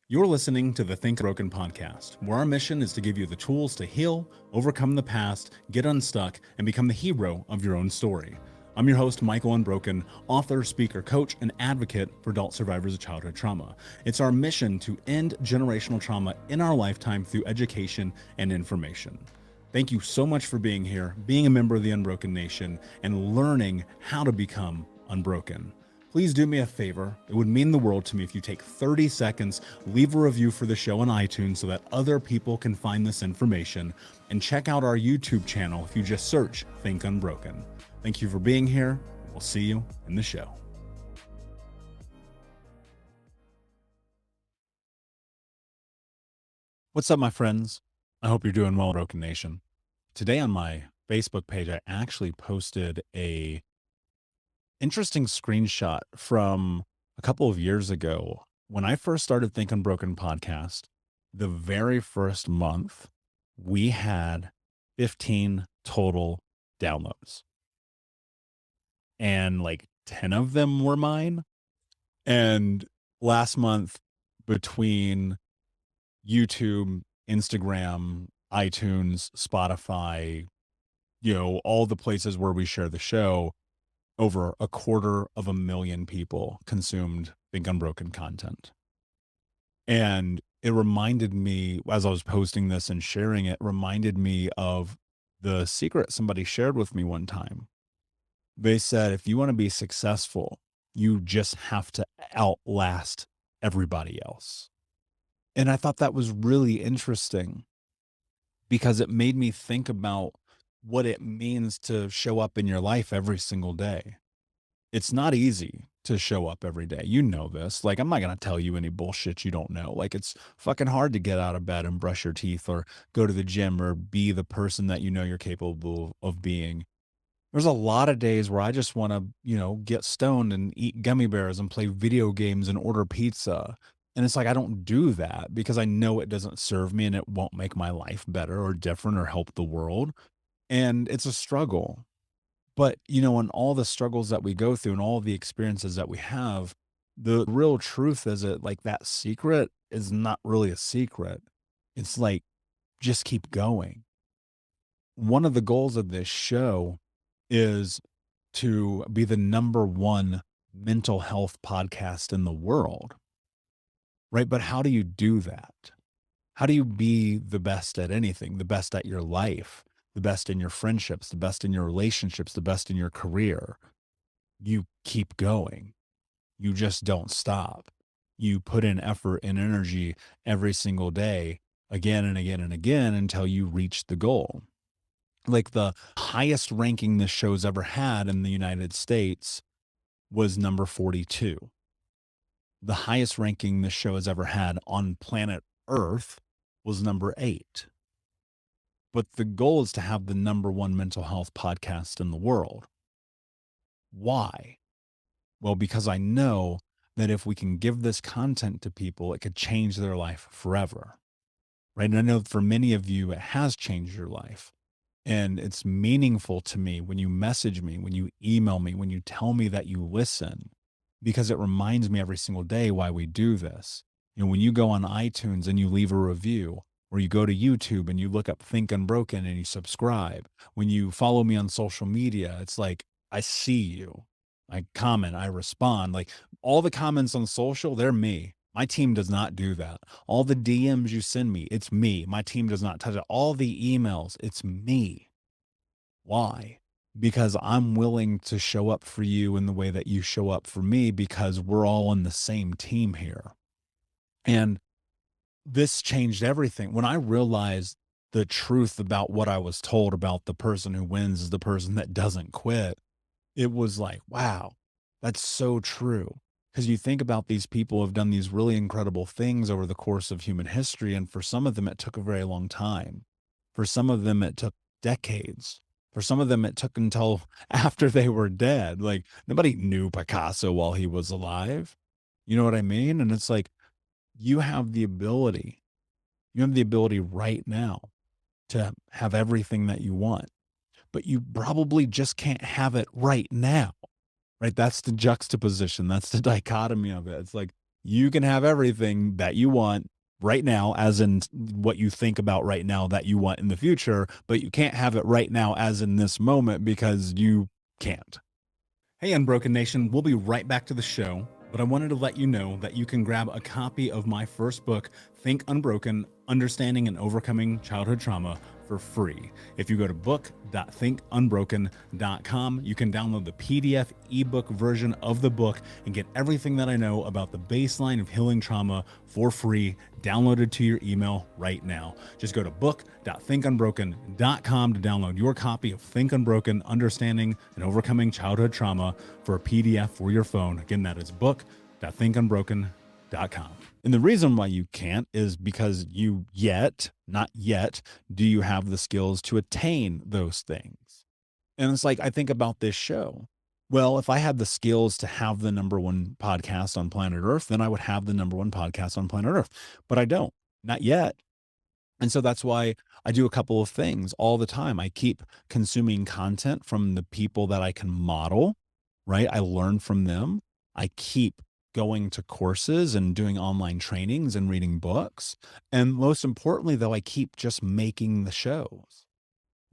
You're listening to the Think Broken podcast, where our mission is to give you the tools to heal, overcome the past, get unstuck, and become the hero of your own story. I'm your host, Michael Unbroken, author, speaker, coach, and advocate for adult survivors of childhood trauma. It's our mission to end generational trauma in our lifetime through education and information. Thank you so much for being here, being a member of the Unbroken Nation, and learning how to become unbroken. Please do me a favor. It would mean the world to me if you take 30 seconds, leave a review for the show on iTunes so that other people can find this information, and check out our YouTube channel if you just search Think Unbroken. Thank you for being here. We'll see you in the show. What's up, my friends? I hope you're doing well, Broken Nation. Today on my Facebook page, I actually posted a interesting screenshot from a couple of years ago. When I first started Think Unbroken podcast, the very first month, we had 15 total downloads. And like 10 of them were mine. And last month, between YouTube, Instagram, iTunes, Spotify, all the places where we share the show, over 250,000 people consumed Think Unbroken content. And it reminded me, as I was posting this and sharing it, reminded me of the secret somebody shared with me one time. They said, if you want to be successful, you just have to outlast everybody else. And I thought that was really interesting because it made me think about what it means to show up in your life every single day. It's not easy to show up every day. You know this. Like, I'm not going to tell you any bullshit you don't know. Like, it's fucking hard to get out of bed and brush your teeth or go to the gym or be the person that you know you're capable of being. There's a lot of days where I just want to, get stoned and eat gummy bears and play video games and order pizza. And it's like, I don't do that because I know it doesn't serve me and it won't make my life better or different or help the world. And it's a struggle. But, in all the struggles that we go through and all the experiences that we have, the real truth is that, like, that secret is not really a secret. It's like, just keep going. One of the goals of this show is to be the number one mental health podcast in the world, right? But how do you do that? How do you be the best at anything, the best at your life, the best in your friendships, the best in your relationships, the best in your career? You keep going. You just don't stop. You put in effort and energy every single day, again and again and again, until you reach the goal. Like, the highest ranking this show's ever had in the United States was number 42. The highest ranking this show has ever had on planet Earth was number 8. But the goal is to have the number one mental health podcast in the world. Why? Well, because I know that if we can give this content to people, it could change their life forever, right? And I know for many of you, it has changed your life. And it's meaningful to me when you message me, when you email me, when you tell me that you listen, because it reminds me every single day why we do this. When you go on iTunes and you leave a review, or you go to YouTube and you look up Think Unbroken and you subscribe, when you follow me on social media, it's like, I see you. I comment, I respond. Like, all the comments on social, they're me. My team does not do that. All the DMs you send me, it's me. My team does not touch it. All the emails, it's me. Why? Because I'm willing to show up for you in the way that you show up for me, because we're all on the same team here. And this changed everything. When I realized the truth about what I was told about the person who wins is the person that doesn't quit, it was like, wow, that's so true. Because you think about these people who have done these really incredible things over the course of human history. And for some of them, it took a very long time. For some of them, it took decades. For some of them, it took until after they were dead. Like, nobody knew Picasso while he was alive. You know what I mean? And it's like, you have the ability right now to have everything that you want, but you probably just can't have it right now. Right? That's the juxtaposition. That's the dichotomy of it. It's like, You can have everything that you want right now, as in what you think about right now that you want in the future, but you can't have it right now as in this moment because you can't. Hey, Unbroken Nation, we'll be right back to the show, but I wanted to let you know that you can grab a copy of my first book, Think Unbroken, Understanding and Overcoming Childhood Trauma, for free. If you go to book.thinkunbroken.com, you can download the PDF ebook version of the book and get everything that I know about the baseline of healing trauma for free, downloaded to your email right now. Just go to book.thinkunbroken.com to download your copy of Think Unbroken, Understanding and Overcoming Childhood Trauma for a PDF for your phone. Again, that is book.thinkunbroken.com. And the reason why you can't is because not yet, do you have the skills to attain those things? And it's like, I think about this show. Well, if I had the skills to have the number one podcast on planet Earth, then I would have the number one podcast on planet Earth, but I don't, not yet. And so that's why I do a couple of things all the time. I keep consuming content from the people that I can model, right? I learn from them. I keep going to courses and doing online trainings and reading books. And most importantly, though, I keep just making the shows.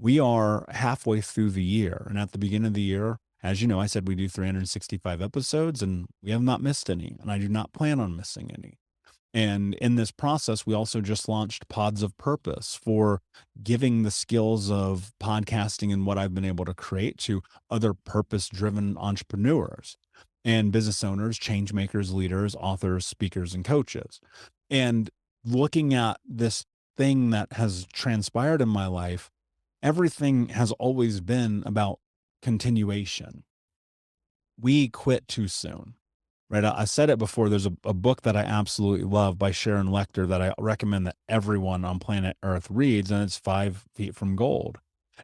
We are halfway through the year. And at the beginning of the year, as you know, I said we do 365 episodes and we have not missed any. And I do not plan on missing any. And in this process, we also just launched Pods of Purpose for giving the skills of podcasting and what I've been able to create to other purpose-driven entrepreneurs and business owners, change makers, leaders, authors, speakers, and coaches. And looking at this thing that has transpired in my life, everything has always been about continuation. We quit too soon. Right. I said it before. There's a book that I absolutely love by Sharon Lechter that I recommend that everyone on planet Earth reads, and it's 5 Feet from Gold.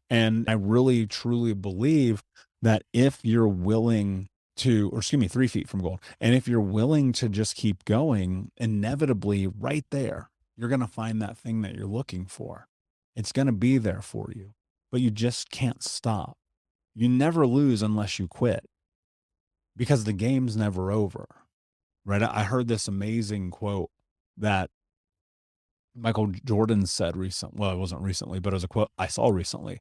And I really, truly believe that if you're willing to, or excuse me, 3 Feet from Gold, and if you're willing to just keep going, inevitably right there, you're going to find that thing that you're looking for. It's going to be there for you, but you just can't stop. You never lose unless you quit, because the game's never over, right? I heard this amazing quote that Michael Jordan said recently. Well, it wasn't recently, but it was a quote I saw recently.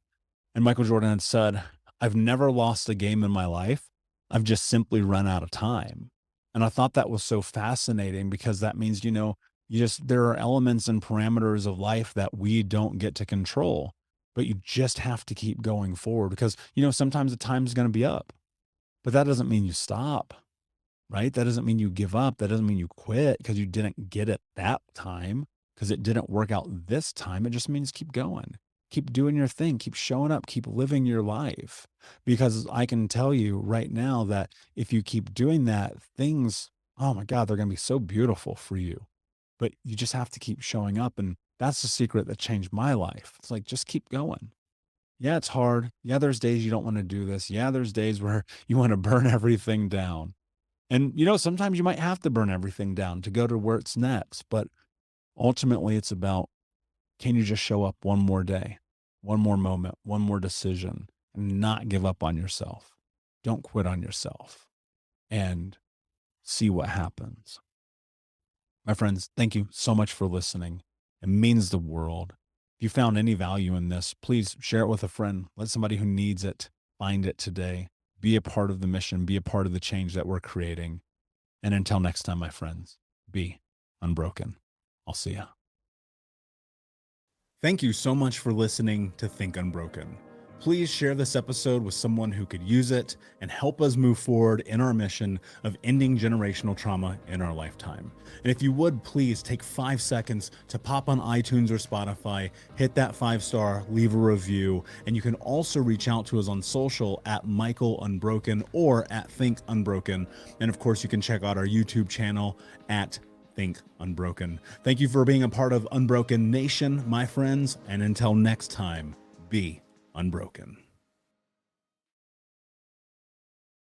And Michael Jordan had said, "I've never lost a game in my life. I've just simply run out of time." And I thought that was so fascinating, because that means, there are elements and parameters of life that we don't get to control, but you just have to keep going forward, because, sometimes the time's going to be up. But that doesn't mean you stop, right? That doesn't mean you give up. That doesn't mean you quit because you didn't get it that time, because it didn't work out this time. It just means keep going, keep doing your thing, keep showing up, keep living your life. Because I can tell you right now that if you keep doing that, things, oh my God, they're going to be so beautiful for you. But you just have to keep showing up. And that's the secret that changed my life. It's like, just keep going. Yeah, it's hard. Yeah, there's days you don't want to do this. Yeah, there's days where you want to burn everything down. And, sometimes you might have to burn everything down to go to where it's next. But ultimately, it's about, can you just show up one more day, one more moment, one more decision, and not give up on yourself? Don't quit on yourself, and see what happens. My friends, thank you so much for listening. It means the world. If you found any value in this, please share it with a friend. Let somebody who needs it find it today. Be a part of the mission. Be a part of the change that we're creating. And until next time, my friends, be unbroken. I'll see ya. Thank you so much for listening to Think Unbroken. Please share this episode with someone who could use it and help us move forward in our mission of ending generational trauma in our lifetime. And if you would, please take 5 seconds to pop on iTunes or Spotify, hit that 5-star, leave a review, and you can also reach out to us on social at Michael Unbroken or at Think Unbroken. And of course, you can check out our YouTube channel at Think Unbroken. Thank you for being a part of Unbroken Nation, my friends, and until next time, be unbroken.